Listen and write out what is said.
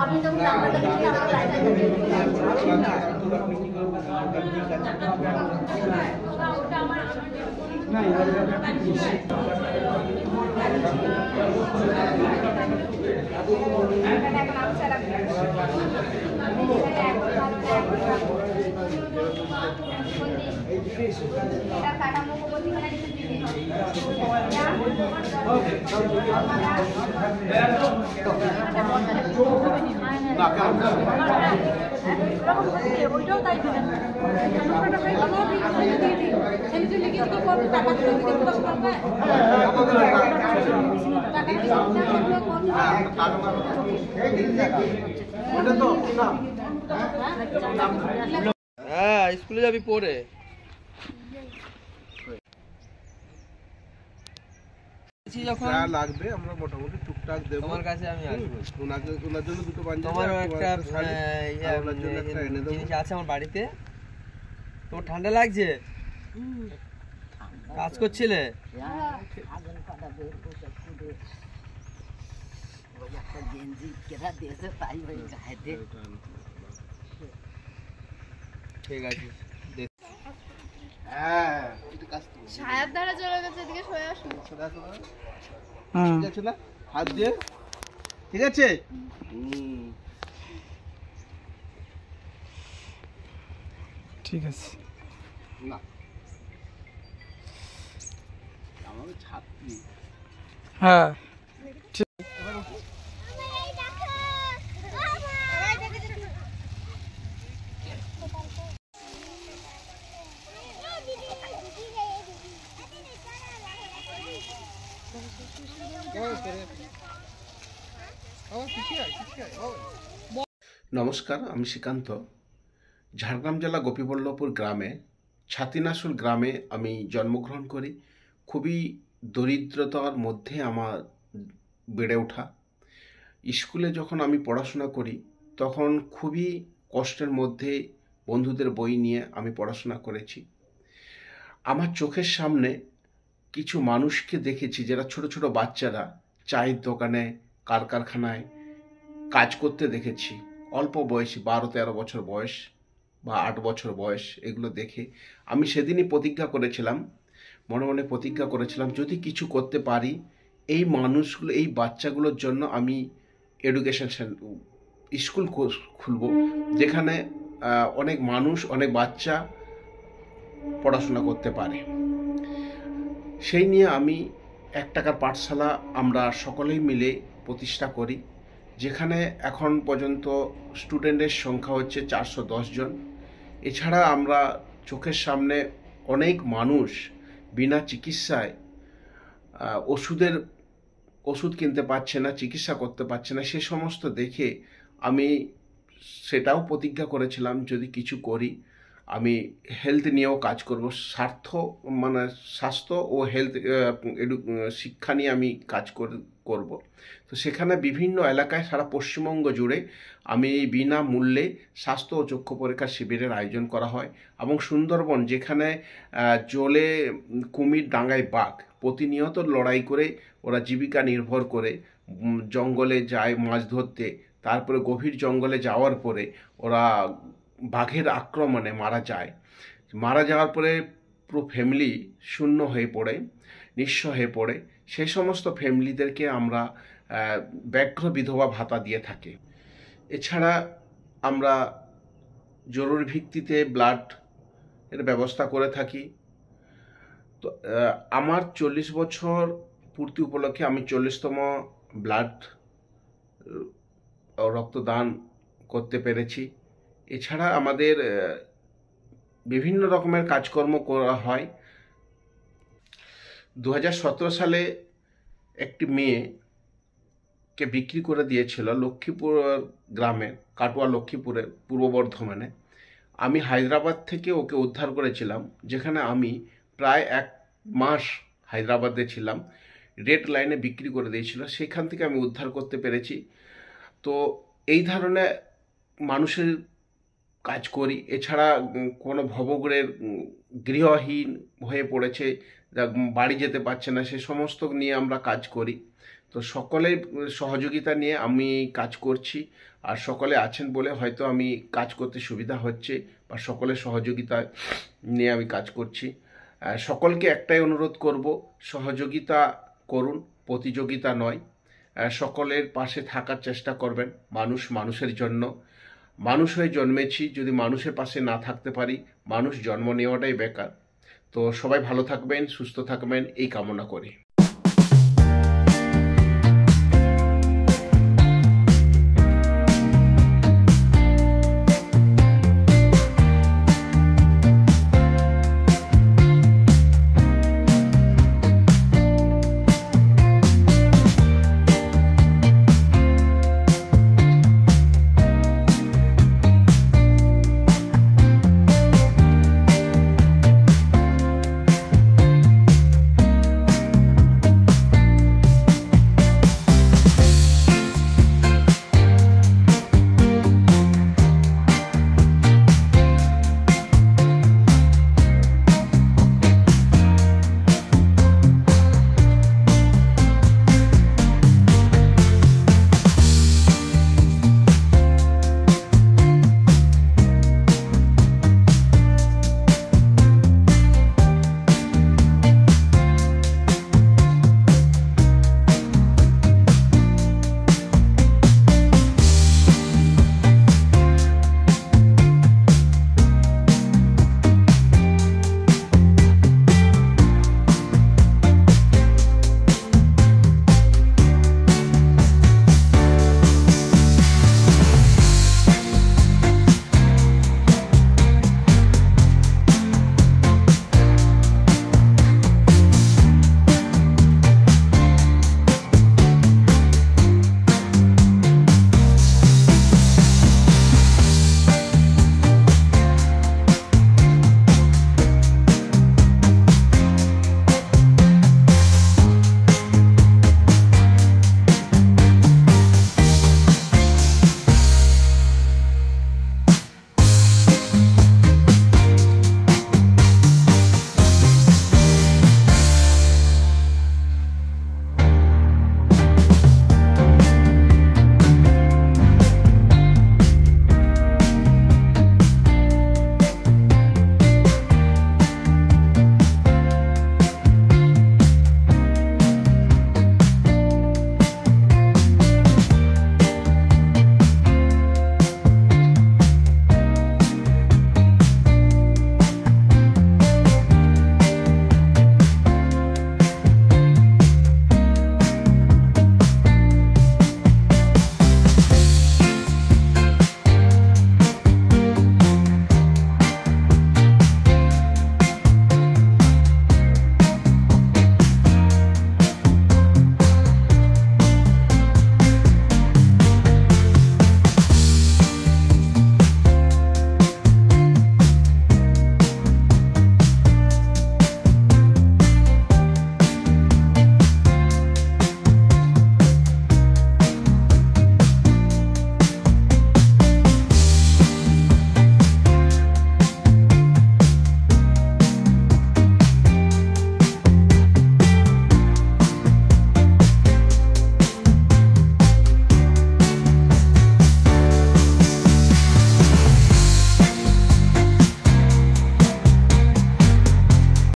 আপনি যখন নাম্বারটা দিচ্ছেন আমার লাইনে হ্যাঁ স্কুলে যাবি পড়ে যখন লাগবে আমরা মোটামুটি টুকটাক দেব তোমার কাছে আমি আসবো ওনার জন্য দুটো পাঞ্জাবি তোমারও একটা জিনিস আছে আমার বাড়িতে। তোমার ঠান্ডা লাগছে? কাজ করছিলে? ঠিক আছে ছায়ার ধারে চলে গেছে, এদিকে সরে আসুন। ঠিক আছে না? হাত দিয়ে ঠিক আছে। ঠিক আছে না আমাকে ছাত্রী হ্যাঁ নমস্কার, আমি শ্রীকান্ত। ঝাড়গ্রাম জেলা গোপীবল্লভপুর গ্রামে ছাতিনাশুর গ্রামে আমি জন্মগ্রহণ করি। খুবই দরিদ্রতার মধ্যে আমার বেড়ে ওঠা। স্কুলে যখন আমি পড়াশোনা করি তখন খুবই কষ্টের মধ্যে বন্ধুদের বই নিয়ে আমি পড়াশোনা করেছি। আমার চোখের সামনে কিছু মানুষকে দেখেছি যারা ছোট ছোট বাচ্চারা চায়ের দোকানে, কারখানায় কাজ করতে দেখেছি। অল্প বয়সী 12-13 বছর বয়স বা 8 বছর বয়স। এগুলো দেখে আমি সেদিনই প্রতিজ্ঞা করেছিলাম, মনে মনে প্রতিজ্ঞা করেছিলাম, যদি কিছু করতে পারি এই মানুষগুলো, এই বাচ্চাগুলোর জন্য আমি এডুকেশন স্কুল খুলব, যেখানে অনেক মানুষ, অনেক বাচ্চা পড়াশোনা করতে পারে। সেই নিয়ে আমি 1 টাকার পাঠশালা আমরা সকলেই মিলে প্রতিষ্ঠা করি, যেখানে এখন পর্যন্ত স্টুডেন্টের সংখ্যা হচ্ছে 410 জন। এছাড়া আমরা চোখের সামনে অনেক মানুষ বিনা চিকিৎসায় ওষুধ কিনতে পারছে না, চিকিৎসা করতে পারছে না। সে সমস্ত দেখে আমি সেটাও প্রতিজ্ঞা করেছিলাম, যদি কিছু করি আমি হেলথ নিয়েও কাজ করব। স্বাস্থ্য ও হেলথ শিক্ষা নিয়ে আমি কাজ করব। তো সেখানে বিভিন্ন এলাকায় সারা পশ্চিমবঙ্গ জুড়ে আমি বিনামূল্যে স্বাস্থ্য ও চক্ষু পরীক্ষা শিবিরের আয়োজন করা হয়। এবং সুন্দরবন, যেখানে জলে কুমির, ডাঙায় বাঘ, প্রতিনিয়ত লড়াই করে ওরা জীবিকা নির্ভর করে জঙ্গলে যায় মাছ ধরতে, তারপরে গভীর জঙ্গলে যাওয়ার পরে ওরা বাঘের আক্রমণে মারা যাওয়ার পরে পুরো ফ্যামিলি শূন্য হয়ে পড়ে, নিঃস্ব হয়ে পড়ে। সেই সমস্ত ফ্যামিলিদেরকে আমরা ব্যাঘ্র বিধবা ভাতা দিয়ে থাকি। এছাড়া আমরা জরুরি ভিত্তিতে ব্লাড এর ব্যবস্থা করে থাকি। তো আমার 40 বছর পূর্তি উপলক্ষে আমি 40তম ব্লাড রক্তদান করতে পেরেছি। এছাড়া আমাদের বিভিন্ন রকমের কাজকর্ম করা হয়। 2017 সালে একটি মেয়েকে বিক্রি করে দিয়েছিল লক্ষ্মীপুর গ্রামে, কাটোয়া লক্ষ্মীপুরে, পূর্ব বর্ধমানে। আমি হায়দ্রাবাদ থেকে ওকে উদ্ধার করেছিলাম, যেখানে আমি প্রায় 1 মাস হায়দ্রাবাদে ছিলাম। রেড লাইনে বিক্রি করে দিয়েছিল, সেখান থেকে আমি উদ্ধার করতে পেরেছি। তো এই ধরনের মানুষের কাজ করি। এছাড়া কোনো ভবঘুরের গৃহহীন হয়ে পড়েছে, বাড়ি যেতে পারছে না, সে সমস্ত নিয়ে আমরা কাজ করি। তো সকলের সহযোগিতা নিয়ে আমি কাজ করছি, আর সকলে আছেন বলে হয়তো আমি কাজ করতে সুবিধা হচ্ছে, বা সকলের সহযোগিতা নিয়ে আমি কাজ করছি। সকলকে একটাই অনুরোধ করব, সহযোগিতা করুন, প্রতিযোগিতা নয়। সকলের পাশে থাকার চেষ্টা করবেন। মানুষ মানুষের জন্য, মানুষ হয়ে জন্মেছি, যদি মানুষের পাশে না থাকতে পারি, মানুষ জন্ম নেওয়াটাই বেকার। তো সবাই ভালো থাকবেন, সুস্থ থাকবেন, এই কামনা করি।